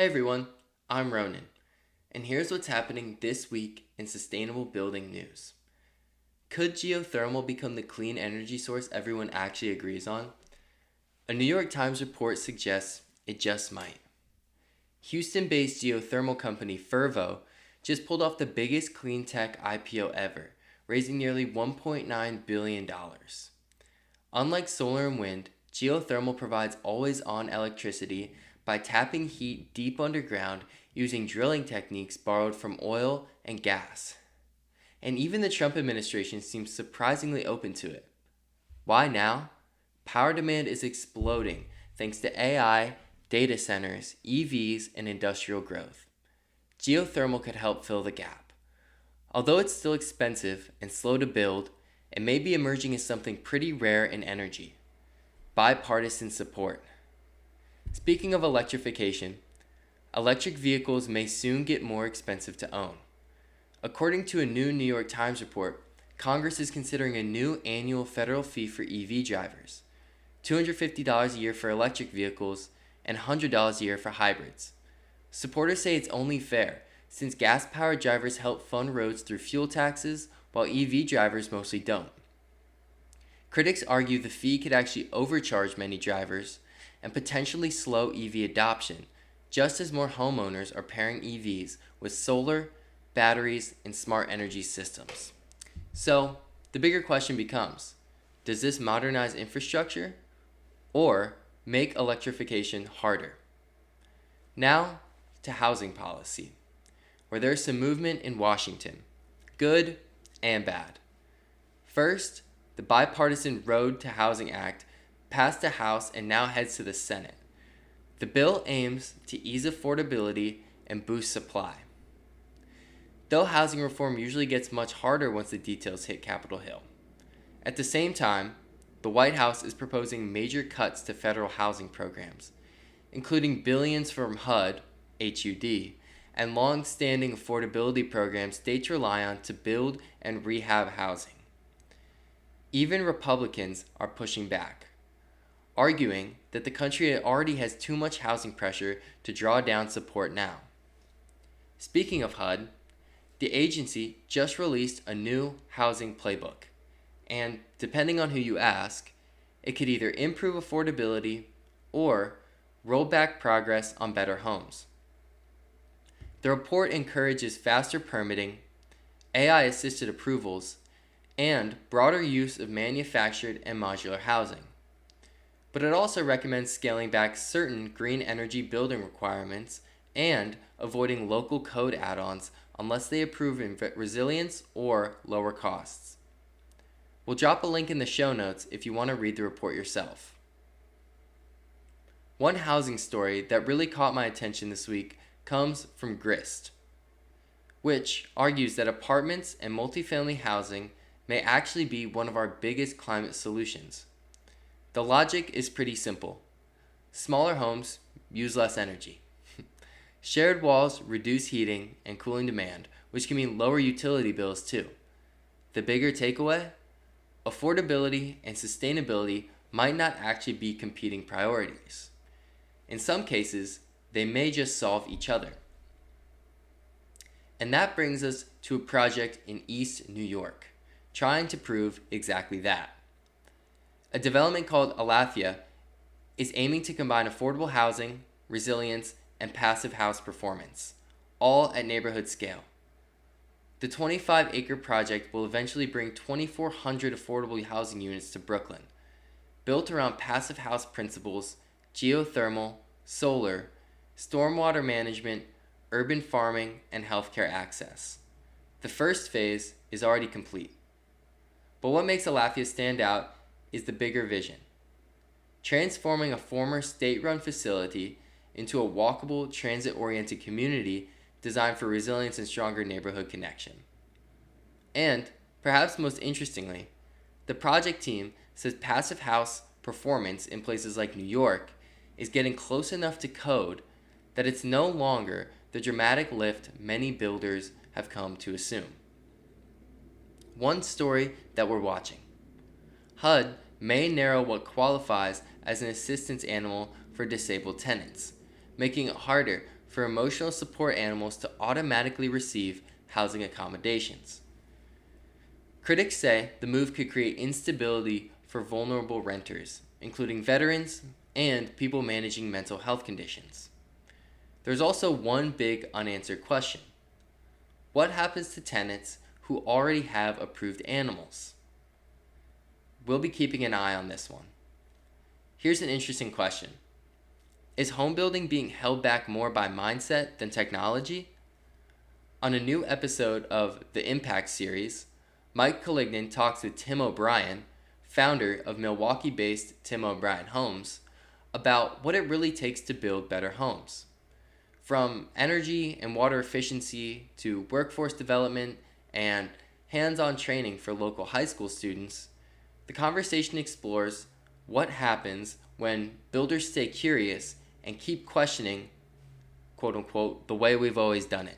Everyone, I'm Ronan, and here's what's happening this week in sustainable building news. Could geothermal become the clean energy source everyone actually agrees on? A New York Times report suggests it just might. Houston-based geothermal company Fervo just pulled off the biggest clean tech IPO ever, raising nearly $1.9 billion. Unlike solar and wind, geothermal provides always-on electricity by tapping heat deep underground using drilling techniques borrowed from oil and gas. And even the Trump administration seems surprisingly open to it. Why now? Power demand is exploding thanks to AI, data centers, EVs, and industrial growth. Geothermal could help fill the gap. Although it's still expensive and slow to build, it may be emerging as something pretty rare in energy. Bipartisan support. Speaking of electrification, electric vehicles may soon get more expensive to own. According to a new New York Times report, Congress is considering a new annual federal fee for EV drivers, $250 a year for electric vehicles and $100 a year for hybrids. Supporters say it's only fair, since gas-powered drivers help fund roads through fuel taxes, while EV drivers mostly don't. Critics argue the fee could actually overcharge many drivers and potentially slow EV adoption, just as more homeowners are pairing EVs with solar, batteries, and smart energy systems. So, the bigger question becomes, does this modernize infrastructure or make electrification harder? Now, to housing policy, where there's some movement in Washington, good and bad. First, the bipartisan Road to Housing Act passed the House and now heads to the Senate. The bill aims to ease affordability and boost supply. Though housing reform usually gets much harder once the details hit Capitol Hill. At the same time, the White House is proposing major cuts to federal housing programs, including billions from HUD, HUD, and long-standing affordability programs states rely on to build and rehab housing. Even Republicans are pushing back, arguing that the country already has too much housing pressure to draw down support now. Speaking of HUD, the agency just released a new housing playbook, and depending on who you ask, it could either improve affordability or roll back progress on better homes. The report encourages faster permitting, AI-assisted approvals, and broader use of manufactured and modular housing. But it also recommends scaling back certain green energy building requirements and avoiding local code add-ons unless they improve resilience or lower costs. We'll drop a link in the show notes if you want to read the report yourself. One housing story that really caught my attention this week comes from Grist, which argues that apartments and multifamily housing may actually be one of our biggest climate solutions. The logic is pretty simple. Smaller homes use less energy. Shared walls reduce heating and cooling demand, which can mean lower utility bills too. The bigger takeaway? Affordability and sustainability might not actually be competing priorities. In some cases, they may just solve each other. And that brings us to a project in East New York, trying to prove exactly that. A development called Alathea is aiming to combine affordable housing, resilience, and passive house performance, all at neighborhood scale. The 25-acre project will eventually bring 2,400 affordable housing units to Brooklyn, built around passive house principles, geothermal, solar, stormwater management, urban farming, and healthcare access. The first phase is already complete. But what makes Alathea stand out is the bigger vision. Transforming a former state-run facility into a walkable, transit-oriented community designed for resilience and stronger neighborhood connection. And, perhaps most interestingly, the project team says passive house performance in places like New York is getting close enough to code that it's no longer the dramatic lift many builders have come to assume. One story that we're watching. HUD may narrow what qualifies as an assistance animal for disabled tenants, making it harder for emotional support animals to automatically receive housing accommodations. Critics say the move could create instability for vulnerable renters, including veterans and people managing mental health conditions. There's also one big unanswered question. What happens to tenants who already have approved animals? We'll be keeping an eye on this one. Here's an interesting question. Is home building being held back more by mindset than technology? On a new episode of the Impact series, Mike Collignan talks with Tim O'Brien, founder of Milwaukee-based Tim O'Brien Homes, about what it really takes to build better homes. From energy and water efficiency to workforce development and hands-on training for local high school students, the conversation explores what happens when builders stay curious and keep questioning, quote-unquote, the way we've always done it.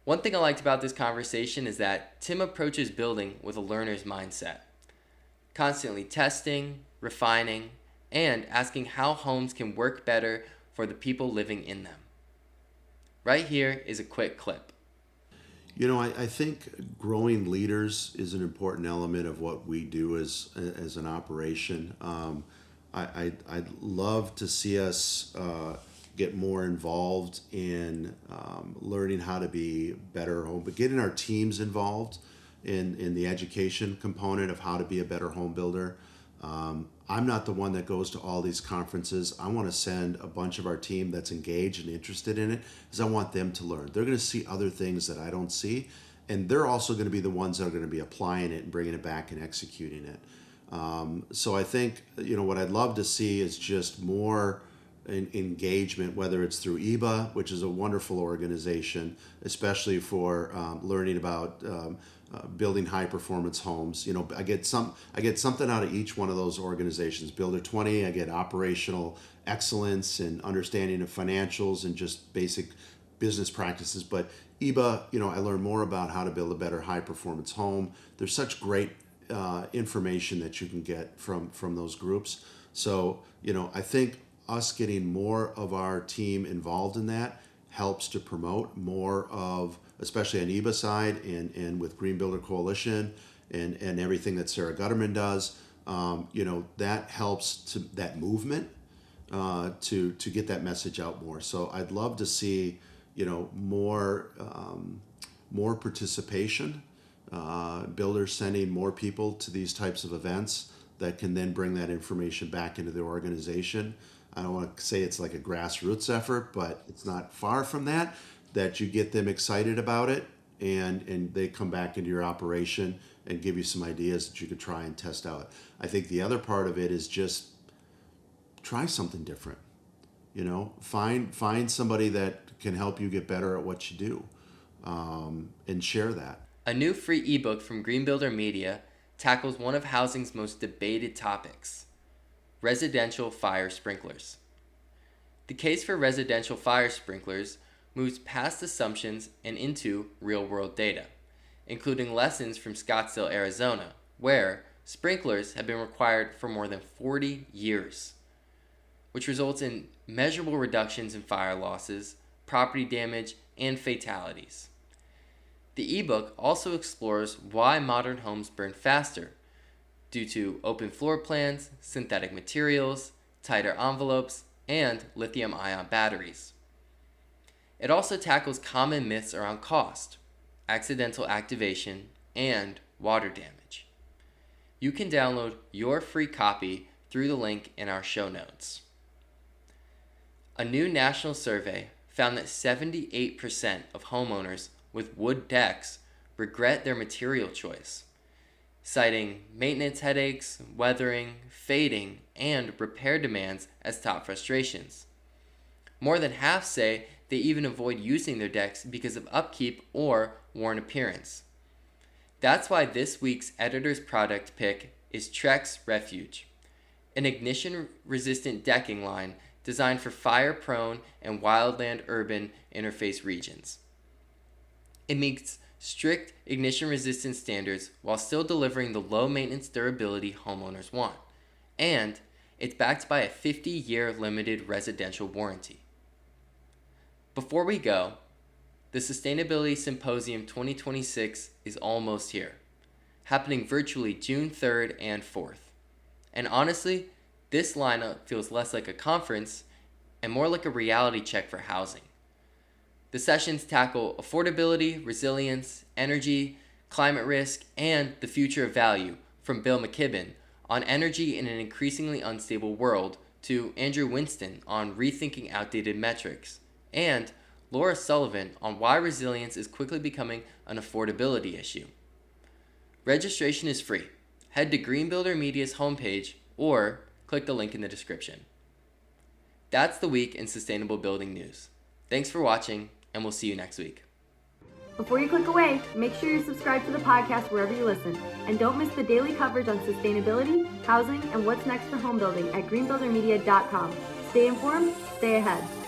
One thing I liked about this conversation is that Tim approaches building with a learner's mindset, constantly testing, refining, and asking how homes can work better for the people living in them. Right here is a quick clip. You know, I think growing leaders is an important element of what we do as an operation. I'd love to see us get more involved in learning how to be better home, but getting our teams involved in the education component of how to be a better home builder. I'm not the one that goes to all these conferences. I want to send a bunch of our team that's engaged and interested in it because I want them to learn. They're going to see other things that I don't see, and they're also going to be the ones that are going to be applying it and bringing it back and executing it. So I think, what I'd love to see is just more engagement, whether it's through EBA, which is a wonderful organization, especially for learning about building high performance homes. I get something out of each one of those organizations. Builder 20, I get operational excellence and understanding of financials and just basic business practices. But EBA, I learn more about how to build a better high performance home. There's such great information that you can get from those groups. So, I think us getting more of our team involved in that helps to promote more of, especially on EBA side and with Green Builder Coalition and everything that Sarah Gutterman does, that helps to that movement to get that message out more. So I'd love to see, more participation, builders sending more people to these types of events that can then bring that information back into the organization. I don't want to say it's like a grassroots effort, but it's not far from that you get them excited about it and they come back into your operation and give you some ideas that you could try and test out. I think the other part of it is just try something different. Find somebody that can help you get better at what you do, and share that. A new free ebook from Green Builder Media tackles one of housing's most debated topics: residential fire sprinklers. The case for residential fire sprinklers moves past assumptions and into real-world data, including lessons from Scottsdale, Arizona, where sprinklers have been required for more than 40 years, which results in measurable reductions in fire losses, property damage, and fatalities. The ebook also explores why modern homes burn faster due to open floor plans, synthetic materials, tighter envelopes, and lithium-ion batteries. It also tackles common myths around cost, accidental activation, and water damage. You can download your free copy through the link in our show notes. A new national survey found that 78% of homeowners with wood decks regret their material choice, citing maintenance headaches, weathering, fading, and repair demands as top frustrations. More than half say they even avoid using their decks because of upkeep or worn appearance. That's why this week's editor's product pick is Trex Refuge, an ignition-resistant decking line designed for fire-prone and wildland urban interface regions. It meets strict ignition resistance standards while still delivering the low maintenance durability homeowners want. And it's backed by a 50-year limited residential warranty. Before we go, the Sustainability Symposium 2026 is almost here, happening virtually June 3rd and 4th. And honestly, this lineup feels less like a conference and more like a reality check for housing. The sessions tackle affordability, resilience, energy, climate risk, and the future of value, from Bill McKibben on energy in an increasingly unstable world to Andrew Winston on rethinking outdated metrics, and Laura Sullivan on why resilience is quickly becoming an affordability issue. Registration is free. Head to Green Builder Media's homepage or click the link in the description. That's the week in sustainable building news. Thanks for watching, and we'll see you next week. Before you click away, make sure you subscribe to the podcast wherever you listen. And don't miss the daily coverage on sustainability, housing, and what's next for home building at greenbuildermedia.com. Stay informed, stay ahead.